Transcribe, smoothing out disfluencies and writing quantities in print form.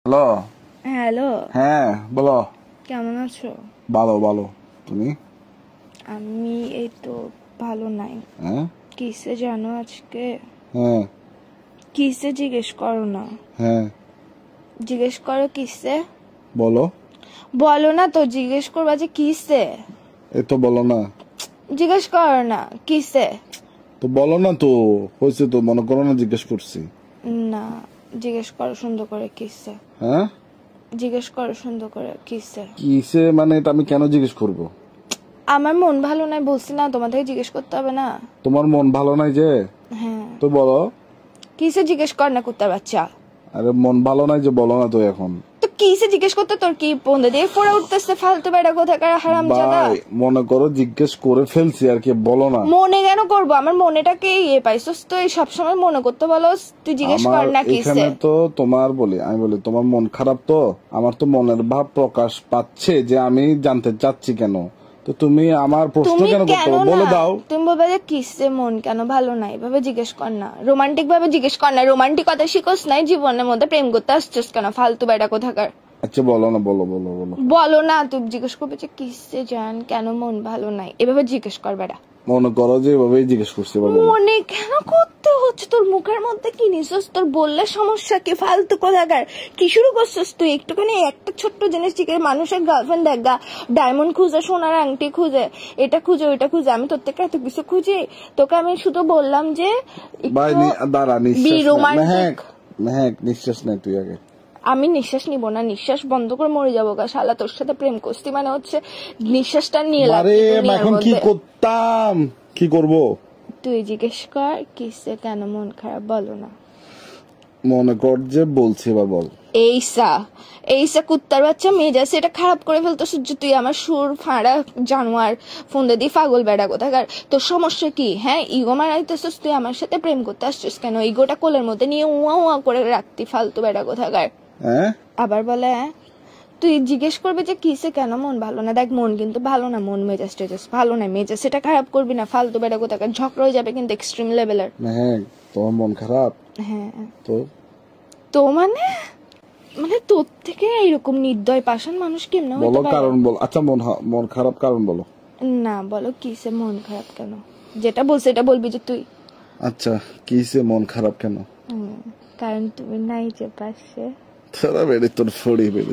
Hello. Hello. হ্যাঁ বলো। কেমন আছো? ভালো ভালো। তুমি? আমি এই তো ভালো নাই। হ্যাঁ কিসে জানো আজকে? হ্যাঁ কিসে জিজ্ঞেস করো না। হ্যাঁ জিজ্ঞেস করো কিসে। বলো। বলো না তো, জিজ্ঞেস করবা যে কিসে। এই তো বলো না। জিজ্ঞেস করো না কিসে। তো বলো না তো, হয়েছে তো, মনে করো না জিজ্ঞেস করছি। না, জিজ্ঞেস করো সুন্দর করে কিসে। হ্যাঁ জিজ্ঞেস করো সুন্দর করে কিসে। কিসে মানে এটা আমি কেন জিজ্ঞেস করব? আমার মন ভালো নাই বলছি না, তোমাদের জিজ্ঞেস করতে হবে না। তোমার মন ভালো নাই যে? হ্যাঁ, তো বলো। কিসে জিজ্ঞেস কর না কুত্তার বাচ্চা। আরে মন ভালো নাই যে বলো না তো এখন। তো কিসে জিজ্ঞেস করতে তোর কি পন্দে দিয়ে ফোড়া উঠতেছে ফালতু বেড়া কোথাকার হারামজাদা। ভাই মনে করো জিজ্ঞেস করে ফেলছি আর কি, বলো না। মনে কেন করবো? আমার মনেটাকে পাইছস তো, এই সবসময় মনে করতে বলো। তুই জিজ্ঞেস কর না কিসে। এখানে তো তোমার আমি বলি তোমার মন খারাপ, তো আমার তো মনের ভাব প্রকাশ পাচ্ছে যে আমি জানতে চাচ্ছি কেন। তো তুমি আমার প্রশ্ন কেন করতে বলে দাও। তুমি বলবে যে কিসে মন কেন ভালো নাই, এভাবে জিজ্ঞেস কর না। রোমান্টিক ভাবে জিজ্ঞেস কর না। রোমান্টিকতা শিখোস নাই জীবনের মধ্যে, প্রেম করতে আসছিস কেন ফালতু বেড়া কোথাকার। আচ্ছা বলো না, বলো বলো বলো। বলো না, তুই জিজ্ঞেস করবে যে কিসে জান কেন মন ভালো নাই, এভাবে জিজ্ঞেস কর বেড়া। মনে করো যে এভাবেই জিজ্ঞেস করছি। মনে কেন করতে হচ্ছে? তোর মুখের মধ্যে কি নিছস? তোর বললে সমস্যা কি? ফালতু কোথাকার কি শুরু করছিস তুই? একটুখানি একটা ছোট্ট জিনিস ঠিক আছে, মানুষের গার্লফ্রেন্ড দেখা, ডায়মন্ড খুঁজে, সোনার আংটি খুঁজে, এটা খুঁজে ওইটা খুঁজে, আমি তোর থেকে এত কিছু খুঁজি? তোকে আমি শুধু বললাম যে ভাই দাঁড়া, নিঃশ্বাস নাই তুই আগে। আমি নিঃশ্বাস নিব না? নিঃশ্বাস বন্ধ করে মরে যাবো গা শালা। তোর সাথে প্রেম করছি মানে হচ্ছে নিঃশ্বাসটা নিয়ে এখন কি করতাম, কি করব? তুই জিজ্ঞেস কর কিসে কেন মন খারাপ, বলো না। মনে কর যে বলছি, এবার বল। এইসা কুত্তার বাচ্চা মেজাজ এটা খারাপ করে ফেলতো সূর্য। তুই আমার সুর ফাঁড়া জানোয়ার ফোন দিয়ে পাগল বেড়া কোথাকার। তোর সমস্যা কি? হ্যাঁ, ইগো মারাইতেছিস তুই আমার সাথে, প্রেম করতে আসছিস কেন? ইগোটা কোলের মধ্যে নিয়ে উয়া উয়া করে রাখতি ফালতু বেড়া কোথাকার। আবার বলে তুই জিজ্ঞেস করবে যে কিসে কেন মন ভালো না। দেখ মন কিন্তু ভালো না, মন মেজাজ টেজাজ ভালো না, মেজাজ সেটা খারাপ করবি না ফালতু বেড়া কোথাকার। ঝগড়া হয়ে যাবে কিন্তু এক্সট্রিম লেভেলের। হ্যাঁ তোমার মন খারাপ? হ্যাঁ তো মানে তোর থেকে এরকম নির্দয় পাষাণ মানুষ কেমনে হতে বলো পারে? কারণ বল। আচ্ছা মন খারাপ কারণ বলো না, বলো কিসে মন খারাপ কেন। যেটা বলছে এটা বলবি যে তুই। আচ্ছা কিসে মন খারাপ কেন? কারণ তুমি নাই যে পাশে। তোরা বেড়ে তোর ফড়ি বেড়ে